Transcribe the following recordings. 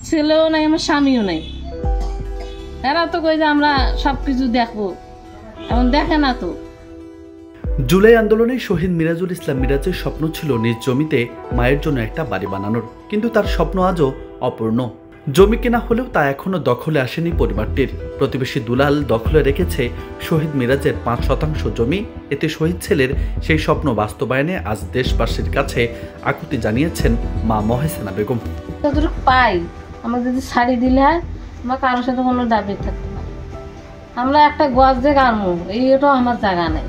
ছেলেও নাই, আমার স্বামীও নাই। এরা তো কই যে আমরা সবকিছু দেখবো, এখন দেখে না তো। জুলাই আন্দোলনে শহীদ মিরাজুল ইসলাম মিরাজের স্বপ্ন ছিল নিজ জমিতে মায়ের জন্য একটা বাড়ি বানানোর, কিন্তু তার স্বপ্ন আজও অপূর্ণ। জমি কেনা হলেও তা এখনো দখলে আসেনি পরিবারটির। প্রতিবেশী দুলাল দখলে রেখেছে শহীদ মিরাজের 5% জমি। এতে শহীদ ছেলের সেই স্বপ্ন বাস্তবায়নে আজ দেশবাসীর কাছে আকুতি জানিয়েছেন মা মহেসেনা বেগম। যতটুকু পাই আমার যদি শাড়ি দিলে হয়, আমার কারোর সাথে কোনো দাবি থাকতো না। আমরা একটা গছ যে গাড়মো, এইটাও আমার জায়গা নেই।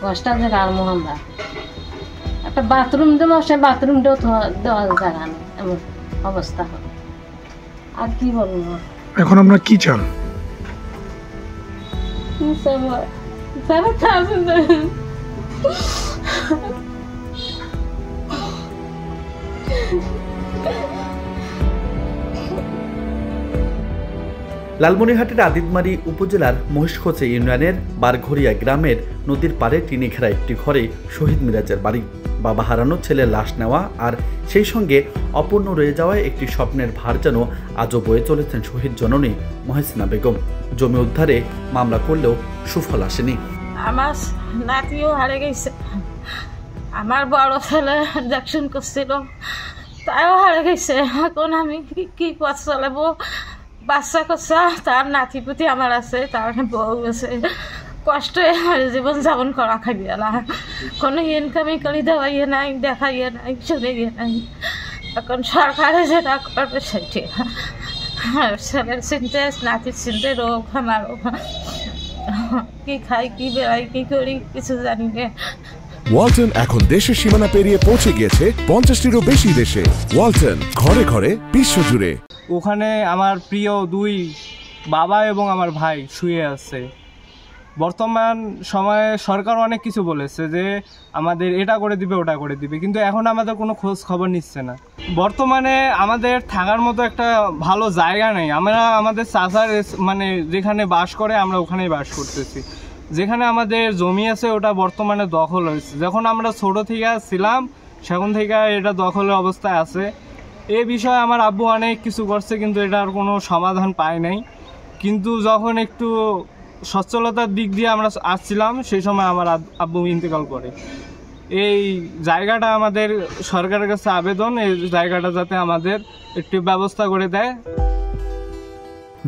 গছটা যে গাড়মো আমরা একটা বাথরুম দেবো, সেই বাথরুমটাও দেওয়ার জায়গা নেই, এমন অবস্থা হবে। আর কি বলবো, এখন আমরা কি চান? লালমনিরহাটের আদিতমারি উপজেলার মহিষখোচে ইউনিয়নের বারঘরিয়া গ্রামের নদীর পাড়ে টিনে ঘেরা একটি ঘরে শহীদ মিরাজের বাড়ি। বাবা হারানো ছেলের লাশ নেওয়া আর সেই সঙ্গে অপূর্ণ রয়ে যাওয়ায় একটি স্বপ্নের ভার যেন আজও বয়ে চলেছেন শহীদ জননী মহেসেনা বেগম। জমি উদ্ধারে মামলা করলেও সুফল আসেনি। আমার নাতিও হারে গেছে, আমার বড় ছেলে ইঞ্জেকশন করছিল, তাও হারে গেছে। এখন আমি কি পথ চালাবো? বাচ্চা কচ্চা, তার নাতি পুতি আমার আছে, তার বউ আছে, কষ্টে জীবন যাপন করা খাইবে না। কোনো ইনকামই করে দেওয়া ইয়ে নাই, দেখা ইয়ে নাই, শুনে ইয়ে নাই। এখন সরকারে যেটা করবে সেটি। ছেলের চিনতে, নাতির চিনতে, রোগ আমারও। কি খাই, কি বেড়াই, কি করি কিছু জানি না। ওয়ালটন এখন দেশের সীমানা পেরিয়ে পৌঁছে গিয়েছে 50টিরও বেশি দেশে। ওয়ালটন, ঘরে ঘরে বিশ্বজুড়ে। ওখানে আমার প্রিয় দুই বাবা এবং আমার ভাই শুয়ে আছে। বর্তমান সময়ে সরকার অনেক কিছু বলেছে যে আমাদের এটা করে দিবে, ওটা করে দিবে, কিন্তু এখন আমাদের কোনো খোঁজ খবর নিচ্ছে না। বর্তমানে আমাদের থাকার মতো একটা ভালো জায়গা নেই। আমরা আমাদের চাচার মানে যেখানে বাস করে আমরা ওখানেই বাস করতেছি। যেখানে আমাদের জমি আছে ওটা বর্তমানে দখল হয়েছে। যখন আমরা ছোট থেকে ছিলাম সেখান থেকে এটা দখলের অবস্থায় আছে। এই বিষয়ে আমার আব্বু অনেক কিছু করছে, কিন্তু এটার কোনো সমাধান পায় নাই। কিন্তু যখন একটু সচ্ছলতার দিক দিয়ে আমরা আসছিলাম সেই সময় আমার আব্বু ইন্তেকাল করে। এই জায়গাটা আমাদের সরকারের কাছে আবেদন, এই জায়গাটা যাতে আমাদের একটু ব্যবস্থা করে দেয়।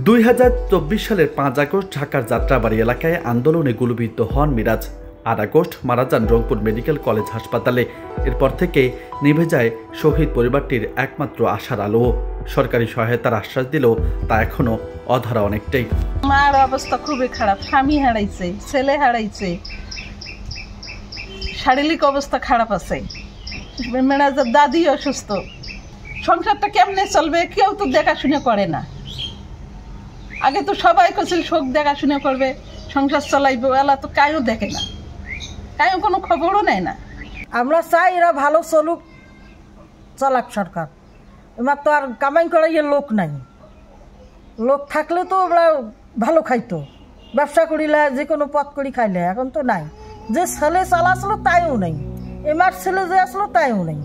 2024 সালের 5 আগস্ট ঢাকার যাত্রাবাড়ি এলাকায় আন্দোলনে গুলিবিদ্ধ হন মিরাজ। 8 আগস্ট মারা যান রংপুর মেডিকেল কলেজ হাসপাতালে। এরপর থেকে নিভে যায় শহীদ পরিবারটির একমাত্র আশার আলো। সরকারি সহায়তার আশ্বাস দিলেও তা এখনো অধরা অনেকটাই। মার অবস্থা খুবই খারাপ, স্বামী হারাইছে, ছেলে হারাইছে, শারীরিক অবস্থা খারাপ আছে। মিরাজের দাদি অসুস্থ, সংসারটা কেমনে চলবে কেউ তো দেখাশুনে করে না। আগে তো সবাই করছিল শোক দেখাশুনে করবে, সংসার চলাইবে, এলা তো কায়ও দেখে না, কায়ও কোনো খবরও নেয় না। আমরা চাই এরা ভালো চলুক, চালাক সরকার। এবার তো আর কামাই করাইয়ে লোক নাই, লোক থাকলে তো ওরা ভালো খাইতো, ব্যবসা করিলে যে কোনো পথ করি খাইলে। এখন তো নাই, যে ছেলে চালাছিল তাইও নেই, এমার ছেলে যে আসলো তাইও নেই।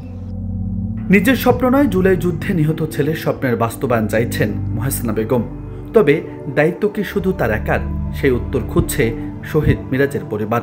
নিজের স্বপ্ন নয়, জুলাই যুদ্ধে নিহত ছেলের স্বপ্নের বাস্তবায়ন চাইছেন মহেসেনা বেগম। তবে দায়িত্ব কি শুধু তার একার? সেই উত্তর খুঁজছে শহীদ মিরাজের পরিবার।